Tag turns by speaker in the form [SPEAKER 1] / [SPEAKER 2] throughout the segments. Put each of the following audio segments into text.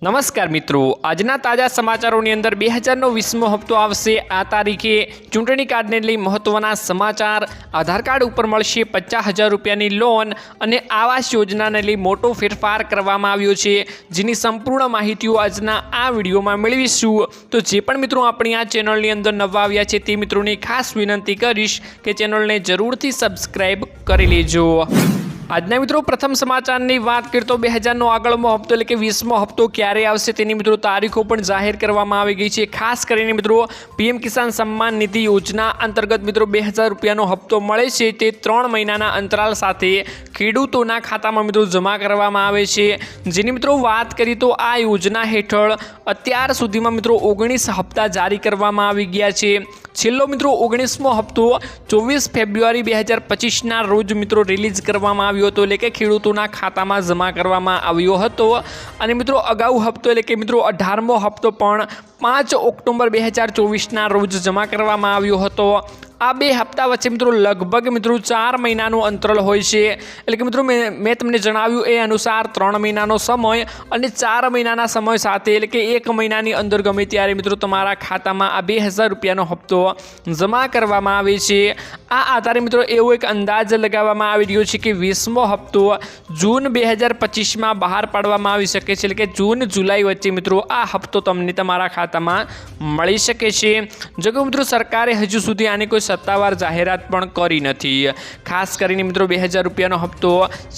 [SPEAKER 1] નમસ્કાર મિત્રો, આજના તાજા સમાચારોની અંદર 2020મો હપ્તો આવશે। આ તારીખે ચૂંટણી કાર્ડને લઈ મહત્વના સમાચાર। આધાર કાર્ડ ઉપર મળશે 50,000 રૂપિયાની લોન અને આવાસ યોજનાને લઈ મોટો ફેરફાર કરવામાં આવ્યો છે, જેની સંપૂર્ણ માહિતીઓ આજના આ વિડીયોમાં મેળવીશું। તો જે પણ મિત્રો આપણી આ ચેનલની અંદર નવા આવ્યા છે તે મિત્રોને ખાસ વિનંતી કરીશ કે ચેનલને જરૂરથી સબસ્ક્રાઇબ કરી લેજો। આજના મિત્રો પ્રથમ સમાચારની વાત કરીએ તો 2000નો આગળનો હપ્તો એટલે કે 20મો હપ્તો ક્યારે આવશે તેની મિત્રો તારીખો પણ જાહેર કરવામાં આવી ગઈ છે। ખાસ કરીને મિત્રો પીએમ કિસાન સન્માન નિધિ યોજના અંતર્ગત મિત્રો 2000 રૂપિયાનો હપ્તો મળે છે, તે 3 મહિનાના અંતરાલ સાથે ખેડૂતોના ખાતામાં મિત્રો જમા કરવામાં આવે છે। જેની મિત્રો વાત કરીએ તો આ યોજના હેઠળ અત્યાર સુધીમાં મિત્રો 19 હપ્તા જારી કરવામાં આવી ગયા છે। છેલ્લો મિત્રો 19મો હપ્તો 24 ફેબ્રુઆરી 2025ના રોજ મિત્રો રિલીઝ કરવામાં આવ્યો હતો, એટલે કે ખેડૂતોના ખાતામાં જમા કરવામાં આવ્યો હતો। અને મિત્રો અગાઉ હપ્તો એટલે કે મિત્રો 18મો હપ્તો પણ 5 ઓક્ટોબર 2024ના રોજ જમા કરવામાં આવ્યો હતો। આ બે હપ્તા વચ્ચે મિત્રો લગભગ મિત્રો 4 મહિનાનું અંતરાલ હોય છે, એટલે કે મિત્રો મેં તમને જણાવ્યું એ અનુસાર 3 મહિનાનો સમય અને 4 મહિનાના સમય સાથે એટલે કે 1 મહિનાની અંદર ગમે ત્યારે મિત્રો તમારા ખાતામાં આ 2000 રૂપિયાનો હપ્તો જમા કરવામાં આવે છે। આ આધારે મિત્રો એવો એક અંદાજ લગાવવામાં આવી રહ્યો છે કે 20મો હપ્તો જૂન 2025માં બહાર પાડવામાં આવી શકે છે, એટલે કે જૂન જુલાઈ વચ્ચે મિત્રો આ હપ્તો તમને તમારા ખાતામાં મળી શકે છે। જો કે મિત્રો સરકારે હજુ સુધી આની કોઈ સત્તાવાર જાહેરાત પણ કરી નથી। ખાસ કરીને મિત્રો 2000 રૂપિયાનો હપ્તો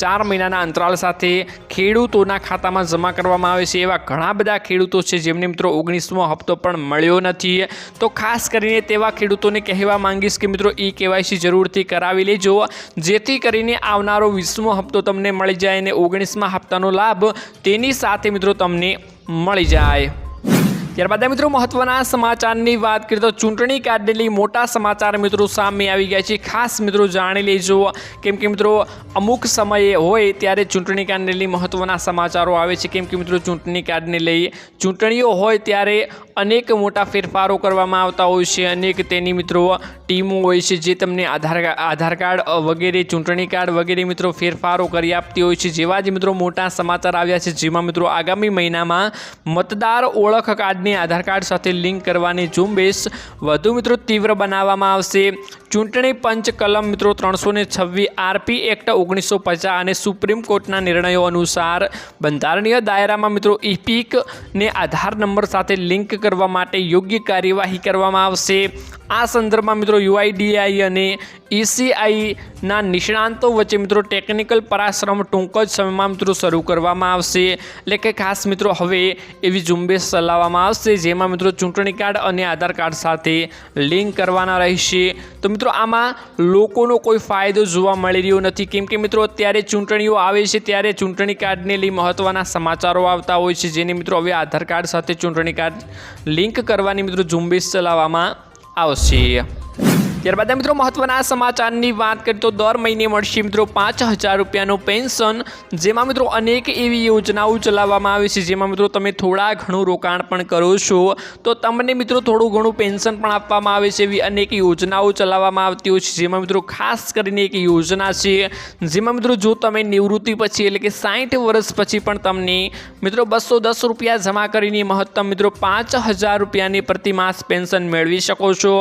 [SPEAKER 1] 4 મહિનાના અંતરાલ સાથે ખેડૂતોના ખાતામાં જમા કરવામાં આવે છે। એવા ઘણા બધા ખેડૂતો છે જેમને મિત્રો 19મો હપ્તો પણ મળ્યો નથી। તો ખાસ કરીને તેવા ખેડૂતોને કહેવા માંગીશ કે મિત્રો કેવાયસી જરૂરથી કરાવી લેજો, જેથી કરીને આવનારો 20મો હપ્તો તમને મળી જાય અને 19મા હપ્તાનો લાભ તેની સાથે મિત્રો તમને મળી જાય। ત્યારબાદ મિત્રો મહત્વના સમાચારની વાત કરીએ તો ચૂંટણી કાર્ડને લઈ મોટા સમાચાર મિત્રો સામે આવી ગયા છે। ખાસ મિત્રો જાણી લેજો, કેમ કે મિત્રો અમુક સમયે હોય ત્યારે ચૂંટણી કાર્ડને લઈ મહત્વના સમાચારો આવે છે, કેમ કે મિત્રો ચૂંટણી કાર્ડને લઈ ચૂંટણીઓ હોય ત્યારે અનેક મોટા ફેરફારો કરવામાં આવતા હોય છે। અનેક તેની મિત્રો ટીમો હોય છે જે તમને આધાર કાર્ડ વગેરે ચૂંટણી કાર્ડ વગેરે મિત્રો ફેરફારો કરી આપતી હોય છે। જેવા જ મિત્રો મોટા સમાચાર આવ્યા છે, જેમાં મિત્રો આગામી મહિનામાં મતદાર ઓળખ કાર્ડની આધાર કાર્ડ સાથે લિંક કરવાની ઝુંબેશ વધુ મિત્રો તીવ્ર બનાવવામાં આવશે। ચૂંટણી પંચ કલમ મિત્રો 326 આરપી એક્ટ 1950 અને સુપ્રીમ કોર્ટના નિર્ણયો અનુસાર બંધારણીય દાયરામાં મિત્રો ઇપિક ને આધાર નંબર સાથે લિંક કરવા માટે યોગ્ય કાર્યવાહી કરવામાં આવશે। આ સંદર્ભમાં મિત્રો યુઆઈડીઆઈ અને ઈસીઆઈના નિષ્ણાંતો વચ્ચે મિત્રો ટેકનિકલ પરામર્શ ટૂંક જ સમયમાં મિત્રો શરૂ કરવામાં આવશે। એટલે કે ખાસ મિત્રો હવે એવી ઝુંબેશ ચલાવવામાં આવશે જેમાં મિત્રો ચૂંટણી કાર્ડ અને આધાર કાર્ડ સાથે લિંક કરવાના રહેશે। તો મિત્રો આમાં લોકોનો કોઈ ફાયદો જોવા મળી રહ્યો નથી, કેમ કે મિત્રો અત્યારે ચૂંટણીઓ આવે છે ત્યારે ચૂંટણી કાર્ડને લઈ મહત્વના સમાચારો આવતા હોય છે, જેને મિત્રો હવે આધાર કાર્ડ સાથે ચૂંટણી કાર્ડ લિંક કરવાની મિત્રો ઝુંબેશ ચલાવવામાં આવશે। ત્યારબાદ મિત્રો મહત્વના સમાચારની વાત કરીએ તો દર મહિને મળશે મિત્રો 5000 રૂપિયાનું પેન્શન, જેમાં મિત્રો અનેક એવી યોજનાઓ ચલાવવામાં આવે છે જેમાં મિત્રો તમે થોડા ઘણું રોકાણ પણ કરો છો તો તમને મિત્રો થોડું ઘણું પેન્શન પણ આપવામાં આવે છે। એવી અનેક યોજનાઓ ચલાવવામાં આવતી હોય છે, જેમાં મિત્રો ખાસ કરીને એક યોજના છે જેમાં મિત્રો જો તમે નિવૃત્તિ પછી એટલે કે 60 વર્ષ પછી પણ તમને મિત્રો 210 રૂપિયા જમા કરીને મહત્તમ મિત્રો 5000 રૂપિયાની પ્રતિમાસ પેન્શન મેળવી શકો છો।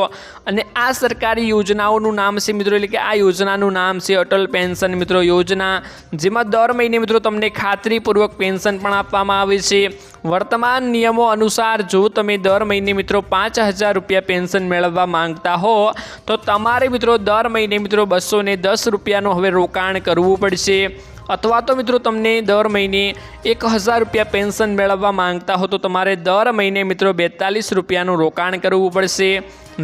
[SPEAKER 1] અને આ સરકારી યોજનાઓનું નામ છે મિત્રો, એટલે કે આ યોજનાનું નામ છે અટલ પેન્શન મિત્રો યોજના, જેમાં દર મહિને મિત્રો તમને ખાતરીપૂર્વક પેન્શન પણ આપવામાં આવે છે। વર્તમાન નિયમો અનુસાર જો તમે દર મહિને મિત્રો 5000 રૂપિયા પેન્શન મેળવવા માંગતા હો તો તમારે મિત્રો દર મહિને મિત્રો 210 રૂપિયાનું હવે રોકાણ કરવું પડશે, અથવા તો મિત્રો તમને દર મહિને 1000 રૂપિયા પેન્શન મેળવવા માંગતા હો તો તમારે દર મહિને મિત્રો 42 રૂપિયાનું રોકાણ કરવું પડશે।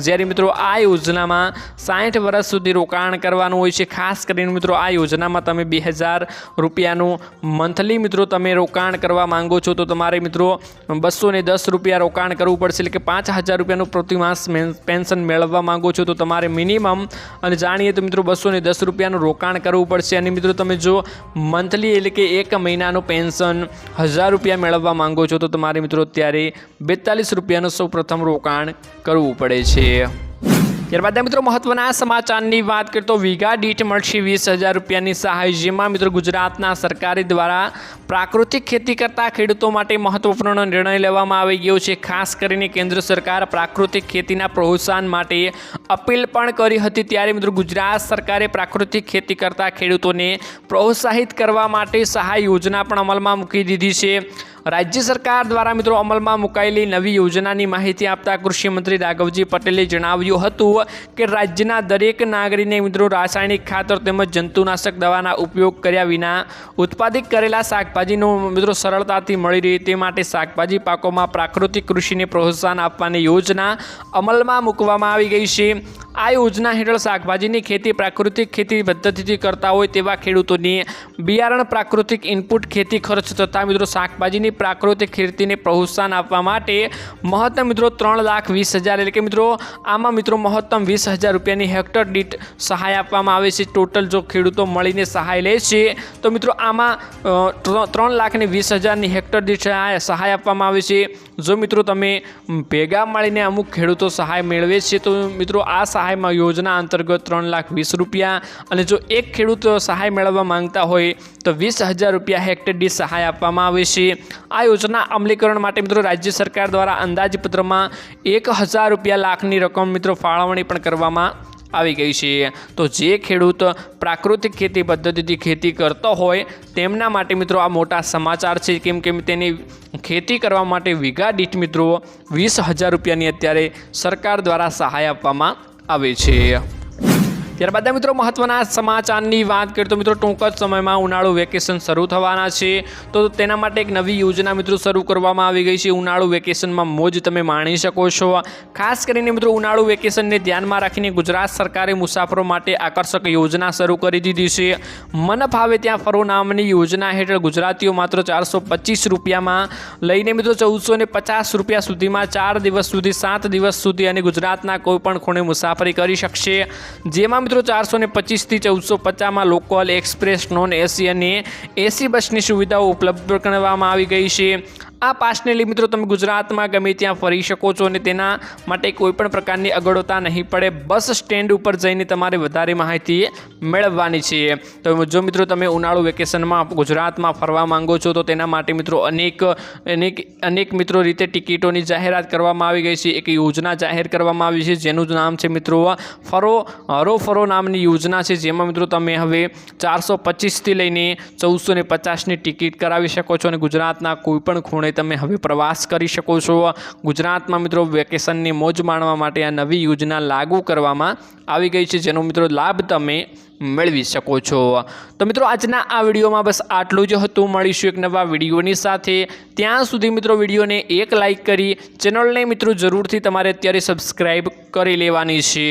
[SPEAKER 1] જ્યારે મિત્રો આ યોજનામાં 60 વર્ષ સુધી રોકાણ કરવાનું હોય છે। ખાસ કરીને મિત્રો આ યોજનામાં તમે 2000 રૂપિયાનું મંથલી મિત્રો તમે રોકાણ કરવા માંગો છો તો તમારે મિત્રો 210 રૂપિયા રોકાણ કરવું પડશે, એટલે કે 5000 રૂપિયાનું પ્રતિમાસ પેન્શન મેળવવા માંગો છો તો તમારે મિનિમમ અને જાણીએ તો મિત્રો 210 રૂપિયાનું રોકાણ કરવું પડશે। અને મિત્રો તમે જો મંથલી એટલે કે 1 મહિનાનું પેન્શન 1000 રૂપિયા મેળવવા માંગો છો તો તમારે મિત્રો ત્યારે 42 રૂપિયાનું સૌ પ્રથમ રોકાણ કરવું પડે છે। ત્યારબાદ મિત્રો મહત્વના સમાચારની વાત કરીએ તો વીઘા દીઠ મળશે 20,000 રૂપિયાની સહાય, જેમાં મિત્રો ગુજરાતના સરકારી દ્વારા પ્રાકૃતિક ખેતી કરતા ખેડૂતો માટે મહત્વપૂર્ણ નિર્ણય લેવામાં આવી ગયો છે। ખાસ કરીને કેન્દ્ર સરકાર પ્રાકૃતિક ખેતીના પ્રોત્સાહન માટે અપીલ પણ કરી હતી, ત્યારે મિત્રો ગુજરાત સરકારે પ્રાકૃતિક ખેતી કરતા ખેડૂતોને પ્રોત્સાહિત કરવા માટે સહાય યોજના પણ અમલમાં મૂકી દીધી છે। રાજ્ય સરકાર દ્વારા મિત્રો અમલમાં મુકાયેલી નવી યોજનાની માહિતી આપતા કૃષિ મંત્રી રાઘવજી પટેલે જણાવ્યું હતું કે રાજ્યના દરેક નાગરિકને મિત્રો રાસાયણિક ખાતર તેમજ જંતુનાશક દવાના ઉપયોગ કર્યા વિના ઉત્પાદિત કરેલા શાકભાજીનો મિત્રો સરળતાથી મળી રહે તે માટે શાકભાજી પાકોમાં પ્રાકૃતિક કૃષિને પ્રોત્સાહન આપવાની યોજના અમલમાં મૂકવામાં આવી ગઈ છે। આ યોજના હેઠળ શાકભાજીની ખેતી પ્રાકૃતિક ખેતી પદ્ધતિથી કરતા હોય તેવા ખેડૂતોને બિયારણ, પ્રાકૃતિક ઇનપુટ, ખેતી ખર્ચ તથા મિત્રો શાકભાજીની પ્રાકૃતિક ખેતીને પ્રોત્સાહન આપવા માટે મહત્તમ મિત્રો 3,20,000 એટલે કે મિત્રો આમાં મિત્રો મહત્તમ 20,000 રૂપિયાની હેક્ટર દીઠ સહાય આપવામાં આવે છે। ટોટલ જો ખેડૂતો મળીને સહાય લે છે તો મિત્રો આમાં 3,20,000ની હેક્ટર દીઠ સહાય આપવામાં આવે છે। જો મિત્રો તમે ભેગા મળીને અમુક ખેડૂતો સહાય મેળવે છે તો મિત્રો આ સહાયમાં યોજના અંતર્ગત 3,20,000 રૂપિયા, અને જો એક ખેડૂત સહાય મેળવવા માંગતા હોય તો 20,000 રૂપિયા હેક્ટર દીઠ સહાય આપવામાં આવે છે। આ યોજના અમલીકરણ માટે મિત્રો રાજ્ય સરકાર દ્વારા અંદાજપત્રમાં 1,000 રૂપિયા લાખની રકમ મિત્રો ફાળવણી પણ કરવામાં આવી ગઈ છે। તો જે ખેડૂત પ્રાકૃતિક ખેતી પદ્ધતિથી ખેતી કરતો હોય તેમના માટે મિત્રો આ મોટા સમાચાર છે, કેમ કે તેની ખેતી કરવા માટે વીઘા દીઠ મિત્રો 20,000 રૂપિયાની અત્યારે સરકાર દ્વારા સહાય આપવામાં આવે છે। ત્યારબાદ મિત્રો મહત્વના સમાચારની વાત કરીએ તો મિત્રો ટૂંક જ સમયમાં ઉનાળુ વેકેશન શરૂ થવાના છે, તો તેના માટે એક નવી યોજના મિત્રો શરૂ કરવામાં આવી ગઈ છે। ઉનાળુ વેકેશનમાં મોજ તમે માણી શકો છો। ખાસ કરીને મિત્રો ઉનાળુ વેકેશનને ધ્યાનમાં રાખીને ગુજરાત સરકારે મુસાફરો માટે આકર્ષક યોજના શરૂ કરી દીધી છે। મન ફાવે ત્યાં ફરો નામની યોજના હેઠળ ગુજરાતીઓ માત્ર 425 રૂપિયામાં લઈને મિત્રો 1,450 રૂપિયા સુધીમાં 4 દિવસ સુધી 7 દિવસ સુધી અને ગુજરાતના કોઈપણ ખૂણે મુસાફરી કરી શકશે। જેમાં મિત્રો 425 થી 1,450માં લોકલ, એક્સપ્રેસ, નોન એસી અને એસી બસની સુવિધાઓ ઉપલબ્ધ કરવામાં આવી ગઈ છે। આ પાસને લઈ મિત્રો તમે ગુજરાતમાં ગમે ત્યાં ફરી શકો છો અને તેના માટે કોઈપણ પ્રકારની અગવડતા નહીં પડે। બસ સ્ટેન્ડ ઉપર જઈને તમારે વધારે માહિતી મેળવવાની છે। તો જો મિત્રો તમે ઉનાળુ વેકેશનમાં ગુજરાતમાં ફરવા માંગો છો તો તેના માટે મિત્રો અનેક મિત્રો રીતે ટિકિટોની જાહેરાત કરવામાં આવી ગઈ છે। એક યોજના જાહેર કરવામાં આવી છે જેનું નામ છે મિત્રો ફરો નામની યોજના છે, જેમાં મિત્રો તમે હવે 425થી લઈને 1,450ની ટિકિટ કરાવી શકો છો અને ગુજરાતના કોઈપણ ખૂણે તમે હવે પ્રવાસ કરી શકો છો। ગુજરાતમાં મિત્રો વેકેશનની મોજ માણવા માટે આ નવી યોજના લાગુ કરવામાં આવી ગઈ છે, જેનો મિત્રો લાભ તમે મેળવી શકો છો। તો મિત્રો આજના આ વિડીયોમાં બસ આટલું જ હતું। મળીશું એક નવા વિડીયોની સાથે। ત્યાં સુધી મિત્રો વિડીયોને એક લાઇક કરી ચેનલને મિત્રો જરૂરથી તમારે અત્યારે સબસ્ક્રાઈબ કરી લેવાની છે।